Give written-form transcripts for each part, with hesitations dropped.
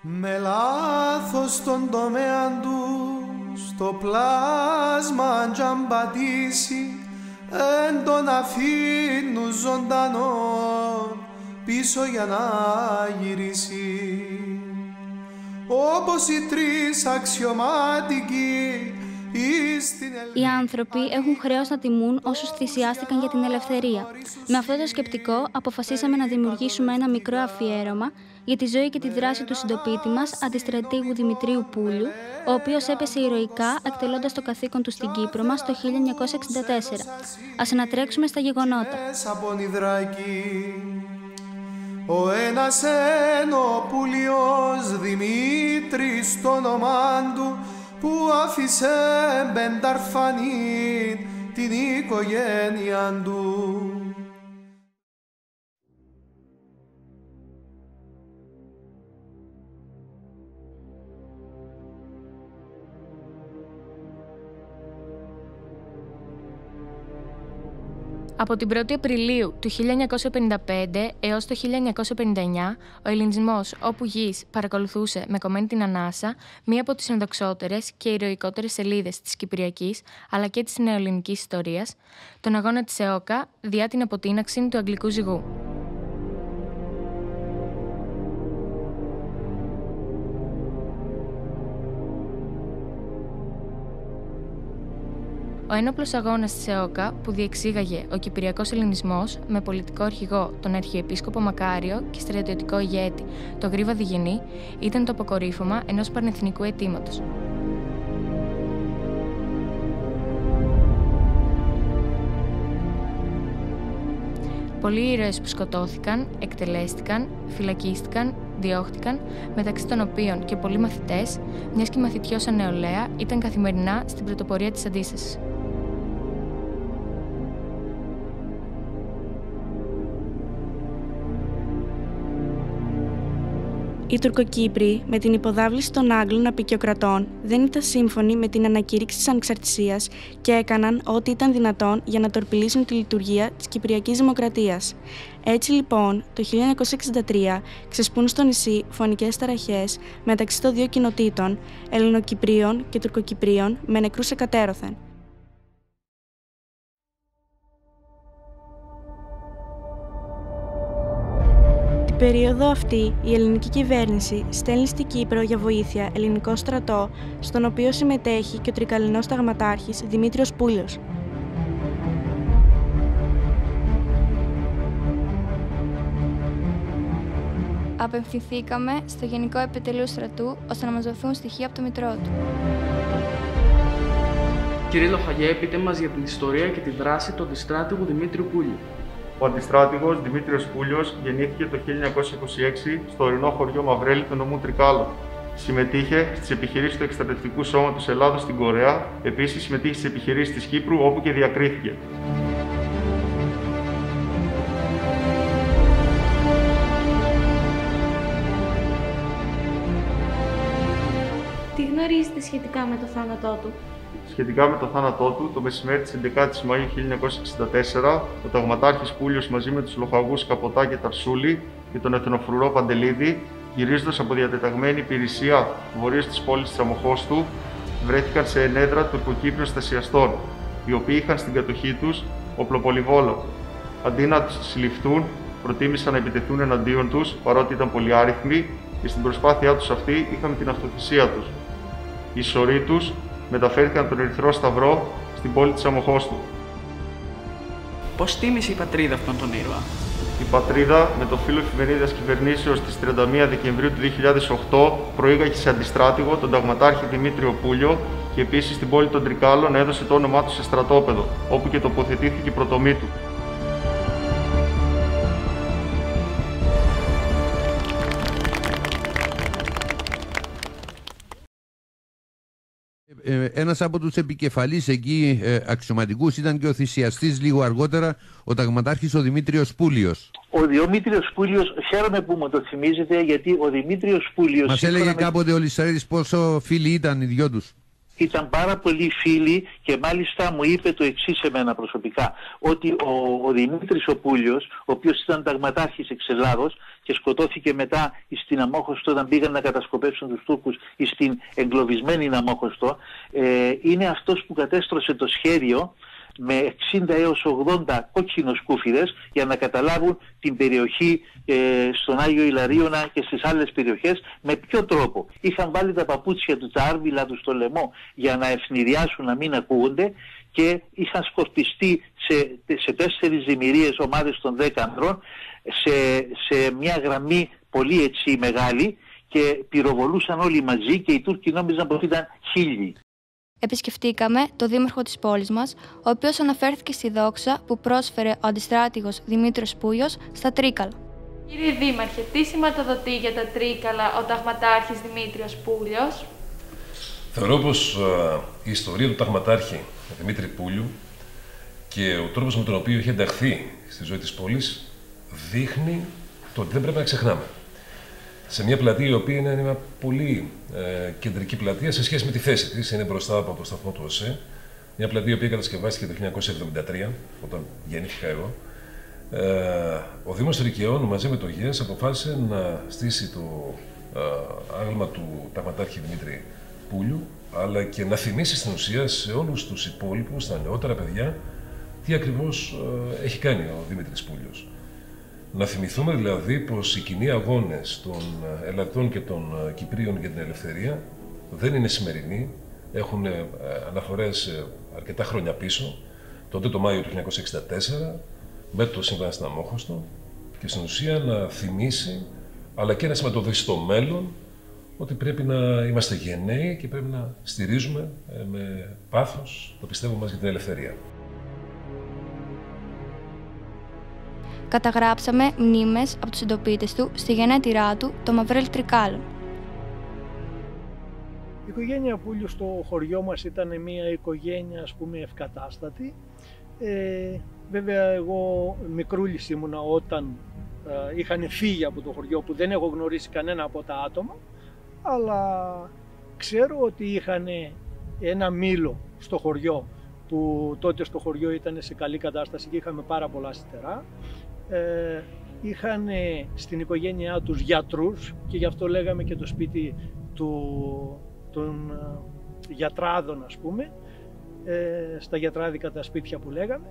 Με λάθος στον τομέα του, στο πλάσμα αν πατήσει, εν τον αφήνουν ζωντανό πίσω για να γυρίσει. Όπως οι τρεις αξιωματικοί. Οι άνθρωποι έχουν χρέος να τιμούν όσους θυσιάστηκαν για την ελευθερία. Με αυτό το σκεπτικό αποφασίσαμε να δημιουργήσουμε ένα μικρό αφιέρωμα για τη ζωή και τη δράση του συντοπίτη μας, αντιστρατήγου Δημητρίου Πούλιου, ο οποίος έπεσε ηρωικά εκτελώντας το καθήκον του στην Κύπρο μας το 1964. Ας ανατρέξουμε στα γεγονότα. Ο ένας Πούλιος Δημήτρης το όνομά του, που άφησε μπενταρφανή την οικογένεια του. Από την 1η Απριλίου του 1955 έως το 1959, ο ελληνισμός όπου γης παρακολουθούσε με κομμένη την ανάσα μία από τις ενδοξότερες και ηρωικότερες σελίδες της κυπριακής αλλά και της νεοελληνικής ιστορίας, τον αγώνα της ΕΟΚΑ διά την αποτείναξη του αγγλικού ζυγού. Ο ένοπλος αγώνας της ΕΟΚΑ που διεξήγαγε ο Κυπριακός Ελληνισμός με πολιτικό αρχηγό τον Αρχιεπίσκοπο Μακάριο και στρατιωτικό ηγέτη τον Γρίβα Διγενή ήταν το αποκορύφωμα ενός πανεθνικού αιτήματος. Πολλοί ήρωες που σκοτώθηκαν, εκτελέστηκαν, φυλακίστηκαν, διώχτηκαν, μεταξύ των οποίων και πολλοί μαθητές, μιας και η μαθητιώσα νεολαία ήταν καθημερινά στην πρωτοπορία της αντίστασης. Οι Τουρκοκύπροι, με την υποδάβληση των Άγγλων αποικιοκρατών, δεν ήταν σύμφωνοι με την ανακήρυξη της ανεξαρτησίας και έκαναν ό,τι ήταν δυνατόν για να τορπιλήσουν τη λειτουργία της Κυπριακής Δημοκρατίας. Έτσι λοιπόν, το 1963 ξεσπούν στο νησί φωνικές ταραχές μεταξύ των δύο κοινοτήτων, Ελληνοκυπρίων και Τουρκοκυπρίων, με νεκρούς εκατέρωθεν. Την περίοδο αυτή, η ελληνική κυβέρνηση στέλνει στην Κύπρο για βοήθεια ελληνικό στρατό, στον οποίο συμμετέχει και ο τρικαλινός ταγματάρχης Δημήτριος Πούλιος. Απευθυνθήκαμε στο Γενικό Επιτελείο Στρατού, ώστε να μας δοθούν στοιχεία από το μητρό του. Κύριε Λοχαγέ, πείτε μας για την ιστορία και τη δράση του αντιστράτηγου Δημήτριου Πούλιου. Ο αντιστράτηγος Δημήτριος Πούλιος γεννήθηκε το 1926 στο ορεινό χωριό Μαυρέλη του νομού Τρικάλων. Συμμετείχε στις επιχειρήσεις του Εκστρατευτικού Σώματος Ελλάδος στην Κορέα, επίσης συμμετείχε στις επιχειρήσεις της Κύπρου, όπου και διακρίθηκε. Τι γνωρίζετε σχετικά με το θάνατό του? Σχετικά με το θάνατό του, το μεσημέρι της 11ης Μαΐου 1964, ο ταγματάρχης Πούλιος μαζί με τους λοχαγούς Καποτά και Ταρσούλη και τον εθνοφρουρό Παντελίδη, γυρίζοντας από διατεταγμένη υπηρεσία βορείως της πόλης της Αμοχώστου, βρέθηκαν σε ενέδρα τουρκοκύπριων στασιαστών, οι οποίοι είχαν στην κατοχή τους οπλοπολιβόλο. Αντί να τους συλληφθούν, προτίμησαν να επιτεθούν εναντίον τους, παρότι ήταν πολυάριθμοι, και στην προσπάθειά τους αυτή είχαμε την αυτοθυσία τους. Οι σωροί τους μεταφέρθηκαν τον Ερυθρό Σταυρό στην πόλη της Αμοχώστου. Πώς τίμησε η πατρίδα αυτόν τον ήρωα? Η πατρίδα, με το φύλλο εφημερίδας κυβερνήσεως της 31 Δεκεμβρίου του 2008, προήγαγε σε αντιστράτηγο τον ταγματάρχη Δημήτριο Πούλιο και επίσης στην πόλη των Τρικάλων έδωσε το όνομά του σε στρατόπεδο, όπου και τοποθετήθηκε η πρωτομή του. Ένας από τους επικεφαλείς εκεί αξιωματικούς ήταν και ο θυσιαστής λίγο αργότερα, ο ταγματάρχης ο Δημήτριος Πούλιος. Ο Δημήτριος Πούλιος, χαίρομαι που μου το θυμίζετε, γιατί ο Δημήτριος Πούλιος... Μας έλεγε κάποτε ο Λυσσαρίδης πόσο φίλοι ήταν οι δυο τους. ήταν πάρα πολύ φίλοι και μάλιστα μου είπε το εξής εμένα προσωπικά, ότι ο Δημήτρης ο Πούλιος, ο οποίος ήταν ταγματάρχης εξ Ελλάδος και σκοτώθηκε μετά στην Αμόχωστο όταν πήγαν να κατασκοπεύσουν τους Τούρκους στην εγκλωβισμένη Αμόχωστο, είναι αυτός που κατέστρωσε το σχέδιο με 60 έως 80 κόκκινοσκούφιδες για να καταλάβουν την περιοχή στον Άγιο Ιλαρίωνα και στις άλλες περιοχές. Με ποιο τρόπο? Είχαν βάλει τα παπούτσια του, τα άρβιλα του στο λαιμό για να ευνηδιάσουν, να μην ακούγονται, και είχαν σκορπιστεί σε 4 ζημιρίες ομάδες των 10 ανδρών σε μια γραμμή πολύ έτσι μεγάλη και πυροβολούσαν όλοι μαζί και οι Τούρκοι νόμιζαν πως ήταν 1000. Επισκεφτήκαμε το δήμαρχο της πόλης μας, ο οποίος αναφέρθηκε στη δόξα που πρόσφερε ο αντιστράτηγος Δημήτριος Πούλιος στα Τρίκαλα. Κύριε Δήμαρχε, τι σηματοδοτεί για τα Τρίκαλα ο ταγματάρχης Δημήτριος Πούλιος? Θεωρώ πως η ιστορία του ταγματάρχη Δημήτρη Πούλιου και ο τρόπος με τον οποίο έχει ενταχθεί στη ζωή της πόλης δείχνει το ότι δεν πρέπει να ξεχνάμε. Σε μια πλατεία η οποία είναι μια πολύ κεντρική πλατεία σε σχέση με τη θέση της, είναι μπροστά από το σταθμό του ΟΣΕ. Μια πλατεία η οποία κατασκευάστηκε το 1973, όταν γεννήθηκα εγώ. Ο Δήμος Τρικαιών μαζί με το ΓΕΣ αποφάσισε να στήσει το άγαλμα του ταγματάρχη Δημήτρη Πούλιου, αλλά και να θυμίσει στην ουσία σε όλους τους υπόλοιπους, τα νεότερα παιδιά, τι ακριβώς έχει κάνει ο Δημήτρης Πούλιος. Να θυμηθούμε δηλαδή πως οι κοινοί αγώνες των Ελλαδών και των Κυπρίων για την ελευθερία δεν είναι σημερινοί, έχουν αναφορές αρκετά χρόνια πίσω, τότε το Μάιο του 1964, με το Σύμβασμα στην Αμόχωστο, και στην ουσία να θυμίσει, αλλά και να σηματοδοτήσει στο μέλλον, ότι πρέπει να είμαστε γενναίοι και πρέπει να στηρίζουμε με πάθος το πιστεύω μας για την ελευθερία. Καταγράψαμε μνήμες από τους συντοπίτες του στη γενέτειρά του, το Μαυρέλ Τρικάλων. Η οικογένεια Πούλιου στο χωριό μας ήταν μια οικογένεια, ας πούμε, ευκατάστατη. Βέβαια, εγώ μικρούλης ήμουνα όταν είχαν φύγει από το χωριό, που δεν έχω γνωρίσει κανένα από τα άτομα, αλλά ξέρω ότι είχαν ένα μήλο στο χωριό, που τότε στο χωριό ήταν σε καλή κατάσταση και είχαμε πάρα πολλά σιτερά. Είχαν στην οικογένειά τους γιατρούς και γι' αυτό λέγαμε και το σπίτι των γιατράδων, ας πούμε, στα γιατράδικα τα σπίτια που λέγαμε,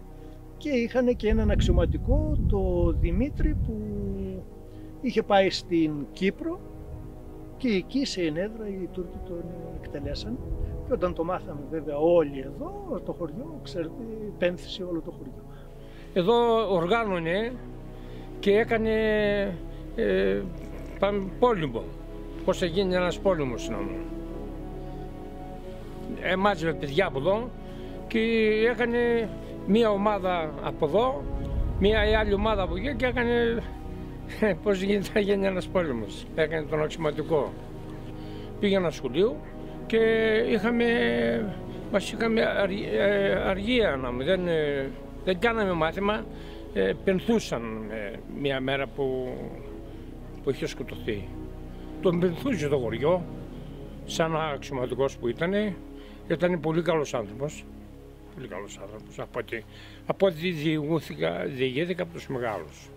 και είχαν και έναν αξιωματικό, το Δημήτρη, που είχε πάει στην Κύπρο και εκεί σε ενέδρα οι Τούρκοι τον εκτελέσαν. Και όταν το μάθαμε βέβαια όλοι εδώ στο χωριό, ξέρετε, πένθησε όλο το χωριό. Εδώ οργάνωνε και έκανε πόλεμο. Πώς θα γίνει ένας πόλεμος. Μάζευε παιδιά από εδώ και έκανε μία ομάδα από εδώ, μία άλλη ομάδα από εκεί και έκανε πώς θα γίνει ένας πόλεμος. Έκανε τον αξιωματικό. Πήγαινα σχολείο και μας είχαμε αργία, δεν κάναμε μάθημα, πενθούσαν μια μέρα που είχε σκοτωθεί. Τον πενθούσε το χωριό, σαν αξιωματικός που ήταν πολύ καλός άνθρωπος. Πολύ καλός άνθρωπος, από ό,τι διηγήθηκα από τους μεγάλους.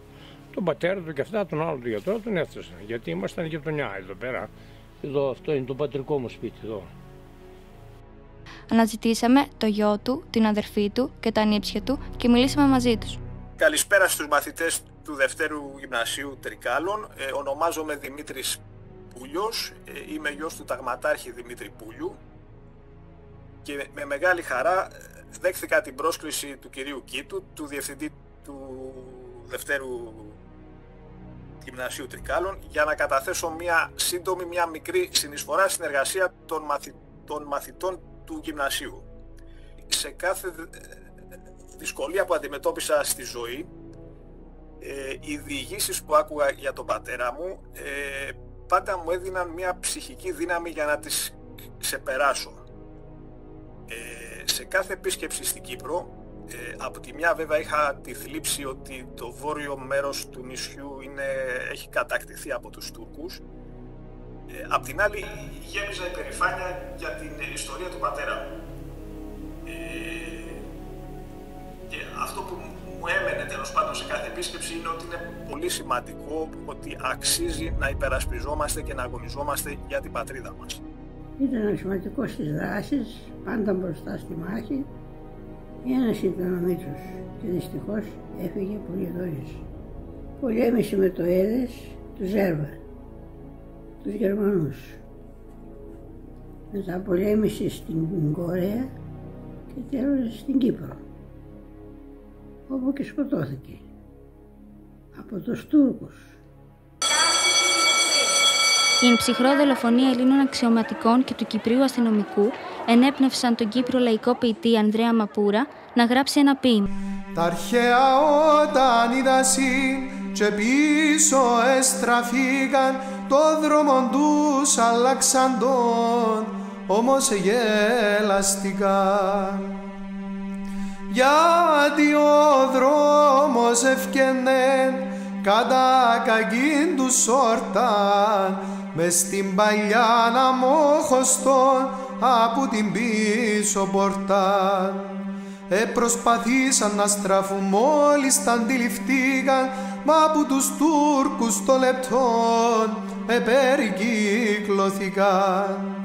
Τον πατέρα του και αυτά, τον άλλο του γιατρό, τον έφτασαν, γιατί ήμασταν γειτονιά εδώ πέρα. Εδώ, αυτό είναι το πατρικό μου σπίτι εδώ. Αναζητήσαμε το γιο του, την αδερφή του και τα ανήψια του και μιλήσαμε μαζί τους. Καλησπέρα στους μαθητές του Δευτέρου Γυμνασίου Τρικάλων. Ονομάζομαι Δημήτρης Πούλιος, είμαι γιος του ταγματάρχη Δημήτρη Πούλιου και με μεγάλη χαρά δέχθηκα την πρόσκληση του κυρίου Κίτου, του Διευθυντή του Δευτέρου Γυμνασίου Τρικάλων, για να καταθέσω μια σύντομη, μια μικρή συνεισφορά στην εργασία των μαθητών του γυμνασίου. Σε κάθε δυσκολία που αντιμετώπισα στη ζωή, οι διηγήσεις που άκουγα για τον πατέρα μου πάντα μου έδιναν μια ψυχική δύναμη για να τις ξεπεράσω. Σε κάθε επίσκεψη στην Κύπρο, από τη μια βέβαια είχα τη θλίψη ότι το βόρειο μέρος του νησιού έχει κατακτηθεί από τους Τούρκους. Απ' την άλλη γέμιζα υπερηφάνεια γιατί την ιστορία του πατέρα μου. Και αυτό που μου έμενε τέλος πάντων σε κάθε επίσκεψη είναι ότι είναι πολύ σημαντικό, ότι αξίζει να υπερασπιζόμαστε και να αγωνιζόμαστε για την πατρίδα μας. Ήταν αξιωματικός στις δράσεις, πάντα μπροστά στη μάχη. Ένας ήταν ο Μήτσος και δυστυχώς έφυγε πολύ νωρίς. Πολέμησε με το έδες του Ζέρβα, τους Γερμανούς. Μετά πολέμησε στην Κορέα και τέλος στην Κύπρο, όπου και σκοτώθηκε από τους Τούρκους. Η ψυχρό δολοφονία Ελλήνων αξιωματικών και του Κυπρίου αστυνομικού ενέπνευσαν τον Κύπρο λαϊκό ποιητή Ανδρέα Μαπούρα να γράψει ένα ποίημα. Τα αρχαία όταν είδασιν και πίσω εστραφήκαν, το δρόμο τους αλλάξαντον, όμως εγέλαστηκαν. Γιατί ο δρόμος ευκαινέν κατά κακήν του σόρταν, μες στην παλιά αμόχωστον από την πίσω πόρτα. Προσπαθήσαν να στραφούν μόλις τα αντιληφθήκαν, μα από τους Τούρκους το λεπτόν περικύκλωθηκαν.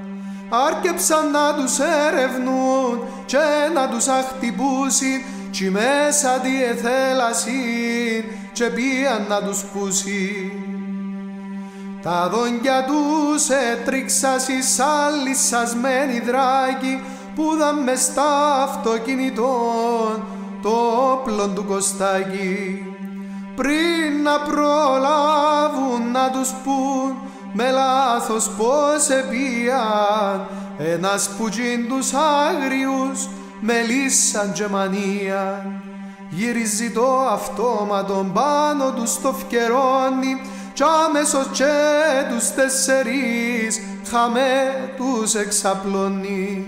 Άρκεψαν να τους ερευνούν και να τους αχτυπούσιν, κι μέσα τι εθέλασιν και πήγαν να τους πούσιν. Τα δόντια τους έτριξασιν σαν λυσσασμένοι δράκοι που δαν μες στα αυτοκινητών το όπλο του Κωστάκη. Πριν να προλάβουν να τους πούν με λάθος πως επίαν, ένας πουτζίν τους άγριους μελισσαν και μανίαν. Γυρίζει το αυτόματον πάνω τους το φκερώνει, κι άμεσος και τους τεσσερείς χαμέ τους εξαπλώνει.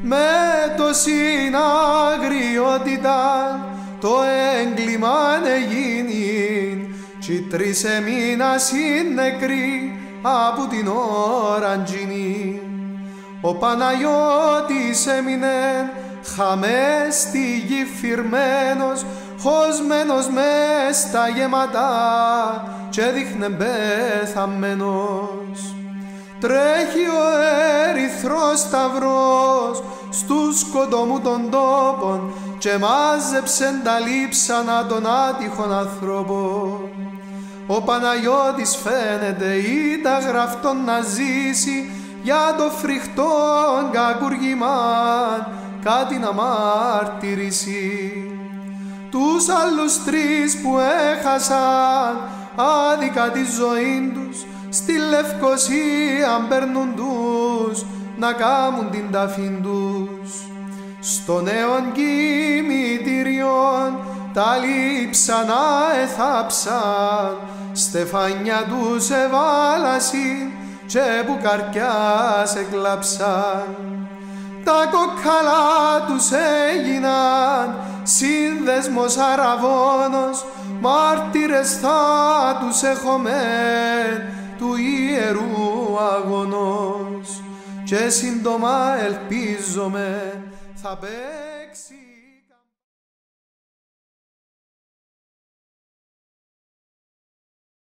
Με το συναγριότητα το έγκλημα εγίνει, κι τρεις εμείνας είναι νεκροί από την οραντζινή. Ο Παναγιώτης έμεινε χαμέ στη γη φυρμένος, χωσμένος μες στα γεματά και δείχνε πεθαμένος. Τρέχει ο ερυθρός σταυρός στους σκοτωμού των τόπων και μάζεψεν τα λείψανα των άτυχων ανθρώπων. Ο Παναγιώτης φαίνεται ήταν γραφτόν να ζήσει για το φρικτόν κακουργημάν κάτι να μαρτυρήσει. Τους άλλους τρεις που έχασαν άδικα τη ζωή τους στη Λευκοσία παίρνουν τους να κάμουν την ταφήν τους. Στο νέον κημητήριον τα λείψανα εθάψαν, στεφάνια τους εβάλασιν και μπουκαρκιάς εκλάψαν. Τα κοκκαλά τους έγιναν σύνδεσμος αραβώνος, μάρτυρες θα τους έχομεν του ιερού αγωνός, και σύντομα ελπίζομαι θα